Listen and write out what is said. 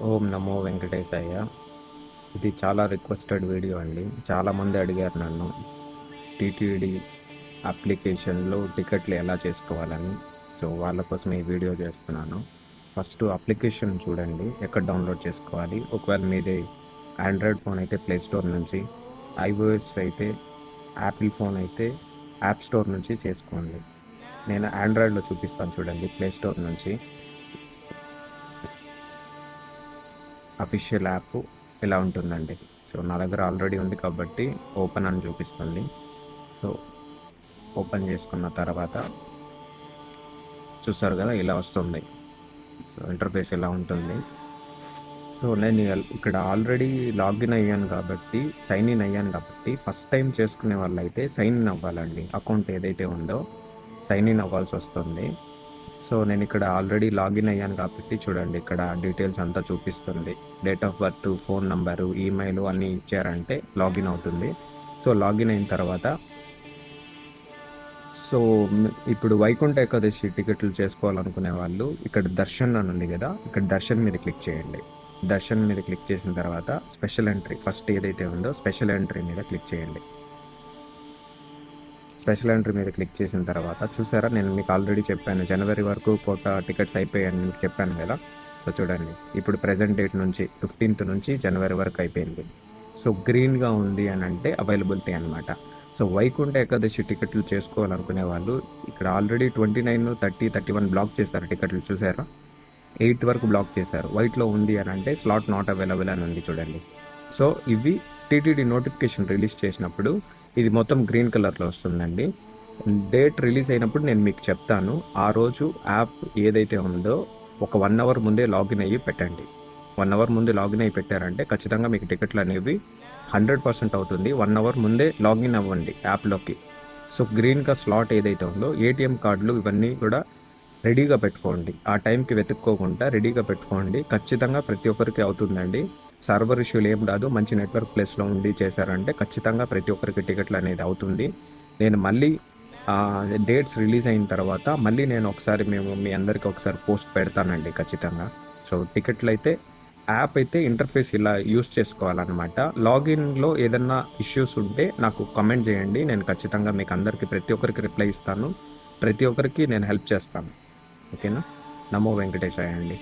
ఓం నమో వెంకటేశాయ. ఇది చాలా requested video అండి. చాలామంది అడిగారు నన్ను టీటీడీ అప్లికేషన్‌లో టికెట్లు ఎలా చేసుకోవాలని. సో, వాళ్ళ కోసం ఈ వీడియో చేస్తున్నాను. ఫస్ట్ అప్లికేషన్ చూడండి. ఎక్కడ డౌన్లోడ్ చేసుకోవాలి. ఒకవేళ మీది ఆండ్రాయిడ్ ఫోన్ అయితే ప్లే స్టోర్ నుంచి, ఐఓఎస్ అయితే యాపిల్ ఫోన్ అయితే యాప్ స్టోర్ నుంచి చేసుకోండి. నేను ఆండ్రాయిడ్‌లో చూపిస్తాను చూడండి. ప్లే స్టోర్ నుంచి అఫీషియల్ యాప్ ఇలా ఉంటుందండి. సో, నా దగ్గర ఆల్రెడీ ఉంది కాబట్టి ఓపెన్ అని చూపిస్తుంది. సో, ఓపెన్ చేసుకున్న తర్వాత చూస్తారు కదా ఇలా వస్తుంది. సో, ఇంటర్ఫేస్ ఇలా ఉంటుంది. సో, నేను ఇక్కడ ఆల్రెడీ లాగిన్ అయ్యాను కాబట్టి, సైన్ ఇన్ అయ్యాను కాబట్టి, ఫస్ట్ టైం చేసుకునే వాళ్ళైతే సైన్ ఇన్ అవ్వాలండి. అకౌంట్ ఏదైతే ఉందో సైన్ ఇన్ అవ్వాల్సి వస్తుంది. సో, నేను ఇక్కడ ఆల్రెడీ లాగిన్ అయ్యాను కాబట్టి చూడండి, ఇక్కడ డీటెయిల్స్ అంతా చూపిస్తుంది. Date of birth, phone number, email అన్నీ ఇచ్చారంటే లాగిన్ అవుతుంది. సో, లాగిన్ అయిన తర్వాత సో, ఇప్పుడు వైకుంఠ ఏకాదశి టికెట్లు చేసుకోవాలనుకునే వాళ్ళు ఇక్కడ దర్శన్ అని ఉంది కదా, ఇక్కడ దర్శన్ మీద క్లిక్ చేయండి. దర్శన్ మీద క్లిక్ చేసిన తర్వాత స్పెషల్ ఎంట్రీ ఫస్ట్ ఏదైతే ఉందో స్పెషల్ ఎంట్రీ మీద క్లిక్ చేయండి. స్పెషల్ ఎంట్రీ మీద క్లిక్ చేసిన తర్వాత చూసారా, నేను మీకు ఆల్రెడీ చెప్పాను జనవరి వరకు కోటా టికెట్స్ అయిపోయాయని మీకు చెప్పాను కదా. సో చూడండి, ఇప్పుడు ప్రెజెంట్ డేట్ నుంచి 15th నుంచి జనవరి వరకు అయిపోయింది. సో గ్రీన్గా ఉంది అని అంటే అవైలబిలిటీ అనమాట. సో వైకుంఠ ఏకాదశి టికెట్లు చేసుకోవాలనుకునే వాళ్ళు ఇక్కడ ఆల్రెడీ 29, 30, 31 బ్లాక్ చేశారు టికెట్లు చూసారా. 8 వరకు బ్లాక్ చేశారు. వైట్లో ఉంది అని అంటే స్లాట్ నాట్ అవైలబుల్ అని ఉంది చూడండి. సో ఇవి టీటీడీ నోటిఫికేషన్ రిలీజ్ చేసినప్పుడు ఇది మొత్తం గ్రీన్ కలర్లో వస్తుందండి. డేట్ రిలీజ్ అయినప్పుడు నేను మీకు చెప్తాను. ఆ రోజు యాప్ ఏదైతే ఉందో ఒక 1 అవర్ ముందే లాగిన్ అయ్యి పెట్టండి. 1 అవర్ ముందే లాగిన్ అయ్యి పెట్టారంటే ఖచ్చితంగా మీకు టికెట్లు అనేవి 100% అవుతుంది. 1 అవర్ ముందే లాగిన్ అవ్వండి యాప్లోకి. సో గ్రీన్గా స్లాట్ ఏదైతే ఉందో ఏటీఎం కార్డులు ఇవన్నీ కూడా రెడీగా పెట్టుకోండి. ఆ టైంకి వెతుక్కోకుండా రెడీగా పెట్టుకోండి. ఖచ్చితంగా ప్రతి ఒక్కరికి అవుతుందండి. సర్వర్ ఇష్యూలు ఏం రాదు. మంచి నెట్వర్క్ ప్లేస్లో ఉండి చేశారంటే ఖచ్చితంగా ప్రతి ఒక్కరికి టికెట్లు అనేది అవుతుంది. నేను మళ్ళీ డేట్స్ రిలీజ్ అయిన తర్వాత మళ్ళీ నేను ఒకసారి మీ అందరికీ ఒకసారి పోస్ట్ పెడతానండి ఖచ్చితంగా. సో టికెట్లు అయితే యాప్ అయితే ఇంటర్ఫేస్ ఇలా యూస్ చేసుకోవాలన్నమాట. లాగిన్లో ఏదన్నా ఇష్యూస్ ఉంటే నాకు కమెంట్ చేయండి. నేను ఖచ్చితంగా మీకు అందరికీ ప్రతి ఒక్కరికి రిప్లై ఇస్తాను. ప్రతి ఒక్కరికి నేను హెల్ప్ చేస్తాను. ఓకేనా. నమో వెంకటేశాయ అండి.